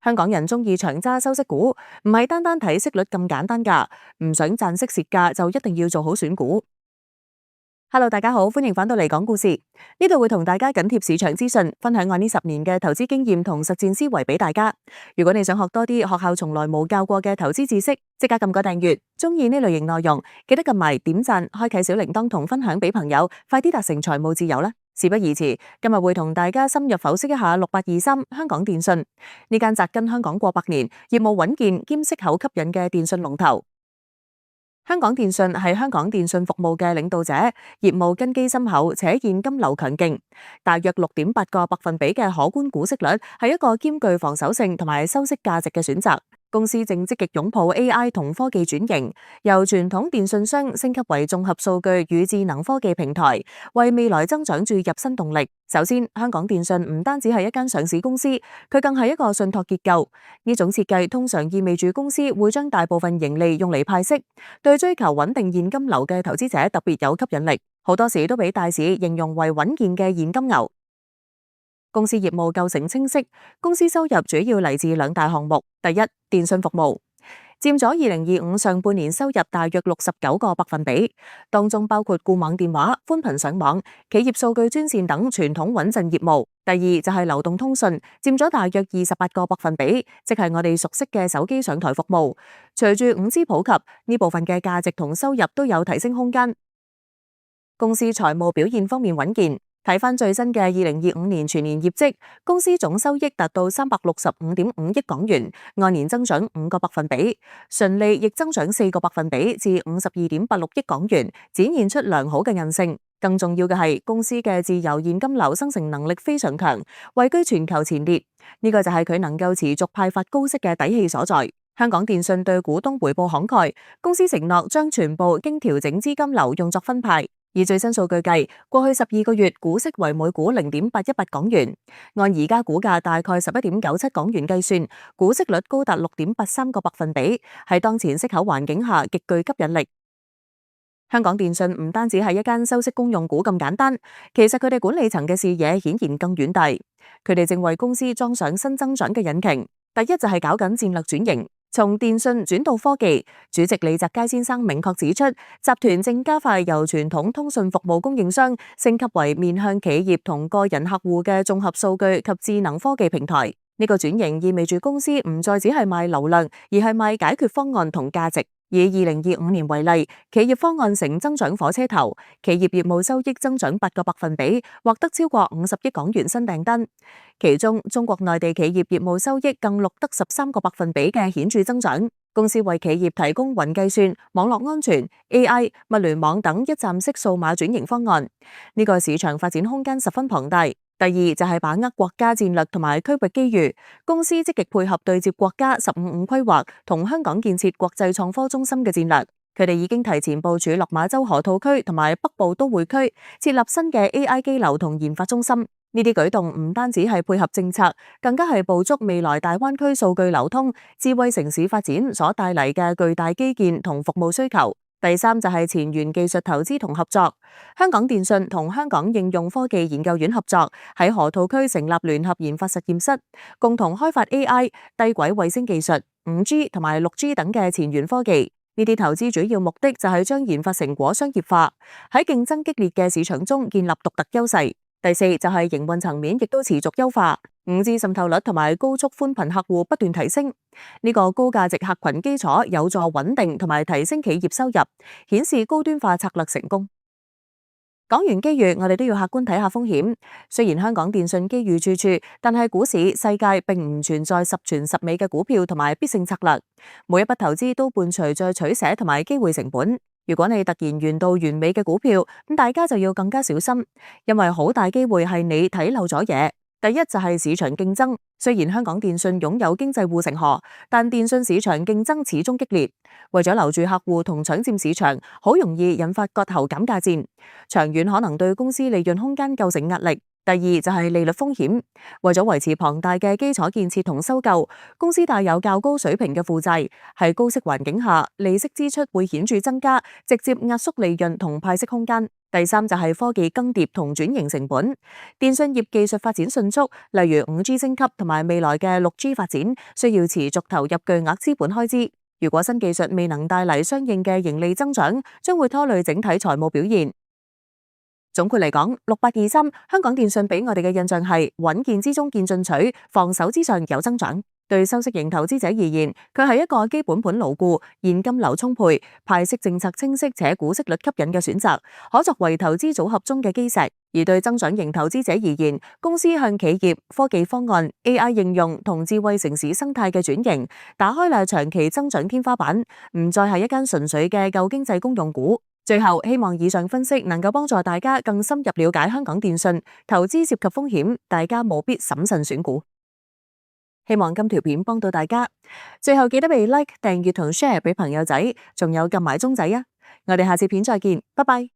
香港人中意長揸收息股，唔係單單睇息率咁簡單㗎，唔想賺息蝕價就一定要做好選股。Hello， 大家好，歡迎返到嚟講故事。呢度會同大家緊貼市場資訊，分享我呢10年嘅投資經驗同實戰思維俾大家。如果你想學多啲學校從來冇教過嘅投資知識，即刻撳個訂閱。中意呢類型內容，記得撳埋點讚、開啟小鈴鐺同分享俾朋友，快啲達成財務自由啦！事不宜遲，今日會同大家深入剖析一下6823香港電訊呢間紮根香港過百年、業務穩健兼息口吸引嘅電訊龍頭。香港電訊係香港電訊服務嘅領導者，業務根基深厚且現金流強勁，大約6.8個百分比嘅可觀股息率係一個兼具防守性同埋收息價值嘅選擇。公司正積極擁抱 AI 同科技轉型，由傳統電訊商升級為綜合數據與智能科技平台，為未來增長注入新動力。首先，香港電訊唔單止係一間上市公司，佢更係一個信託結構。呢種設計通常意味住公司會將大部分盈利用嚟派息，對追求穩定現金流嘅投資者特別有吸引力。好多時都俾大市形容為穩健嘅現金牛。公司業務構成清晰，公司收入主要嚟自兩大項目。第一，電訊服務佔咗2025上半年收入大約69個百分比，當中包括固網電話、寬頻上網、企業數據專線等傳統穩陣業務。第二就係流動通訊，佔咗大約28個百分比，即係我哋熟悉嘅手機上台服務。隨住5G普及，呢部分嘅價值同收入都有提升空間。公司財務表現方面穩健。睇返最新嘅2025年全年業績，公司總收益達到365.5億港元，按年增長5個百分比，純利亦增長4個百分比至52.86億港元，展現出良好嘅韌性。更重要嘅係，公司嘅自由現金流生成能力非常強，位居全球前列。呢個就係佢能夠持續派發高息嘅底氣所在。香港電訊對股東回報慷慨，公司承諾將全部經調整資金流用作分派。以最新數據計，過去12個月股息為每股0.818港元，按而家股價大概11.97港元計算，股息率高達6.83個百分比，喺當前息口環境下極具吸引力。香港電訊唔單止係一間收息公用股咁簡單，其實佢哋管理層嘅視野顯然更遠大，佢哋正為公司裝上新增長嘅引擎。第一就係搞緊戰略轉型。從電訊轉到科技，主席李澤楷先生明確指出，集團正加快由傳統通訊服務供應商升級為面向企業同個人客戶嘅綜合數據及智能科技平台。呢個轉型意味住公司唔再只係賣流量，而係賣解決方案同價值。以2025年為例，企業方案成增長火車頭，企業業務收益增長8個百分比，獲得超過50億港元新訂單。其中，中國內地企業業務收益更錄得13個百分比嘅顯著增長。公司為企業提供雲計算、網絡安全、AI、物聯網等一站式數碼轉型方案。呢個市場發展空間十分龐大。第二就係把握國家戰略同埋區域機遇，公司積極配合對接國家15+5規劃同香港建設國際創科中心嘅戰略。佢哋已經提前部署落馬洲河套區同埋北部都會區，設立新嘅 AI 機樓同研發中心。呢啲舉動唔單止係配合政策，更加係捕捉未來大灣區數據流通、智慧城市發展所帶嚟嘅巨大基建同服務需求。第三就係前沿技術投資同合作，香港電訊同香港應用科技研究院合作，喺河套區成立聯合研發實驗室，共同開發 AI、低軌衛星技術、5G 同埋6G 等嘅前沿科技。呢啲投資主要目的就係將研發成果商業化，喺競爭激烈嘅市場中建立獨特優勢。第四就係營運層面亦都持續優化，5G 滲透率同埋高速寬頻客戶不斷提升，呢個高價值客群基礎有助穩定同埋提升企業收入，顯示高端化策略成功。講完機遇，我哋都要客觀睇下風險。雖然香港電訊機遇處處，但係股市世界並唔存在十全十美嘅股票同埋必勝策略，每一筆投資都伴隨着取捨同埋機會成本。如果你突然遇到完美嘅股票，咁大家就要更加小心，因為好大機會係你睇漏咗嘢。第一就係市場競爭，雖然香港電訊擁有經濟護城河，但電訊市場競爭始終激烈，為咗留住客戶同搶佔市場，好容易引發割喉減價戰，長遠可能對公司利潤空間構成壓力。第二就係利率風險，為咗維持龐大嘅基礎建設同收購，公司帶有較高水平嘅負債，喺高息環境下，利息支出會顯著增加，直接壓縮利潤同派息空間。第三就係科技更迭同轉型成本，電信業技術發展迅速，例如5G 升級同埋未來嘅6G 發展，需要持續投入巨額資本開支。如果新技術未能帶嚟相應嘅盈利增長，將會拖累整體財務表現。總括嚟講，6823香港電訊俾我哋嘅印象係穩健之中見進取，防守之上有增長。對收息型投資者而言，佢係一個基本盤牢固、現金流充沛、派息政策清晰且股息率吸引嘅選擇，可作為投資組合中嘅基石。而對增長型投資者而言，公司向企業、科技方案、AI 應用同智慧城市生態嘅轉型，打開了長期增長天花板，唔再係一間純粹嘅舊經濟公用股。最後，希望以上分析能夠幫助大家更深入了解香港電訊投資涉及風險，大家務必審慎選股。希望今條片幫到大家。最後記得俾 like、訂閱同 share 俾朋友仔，仲有撳埋鐘仔啊！我哋下次片再見，拜拜。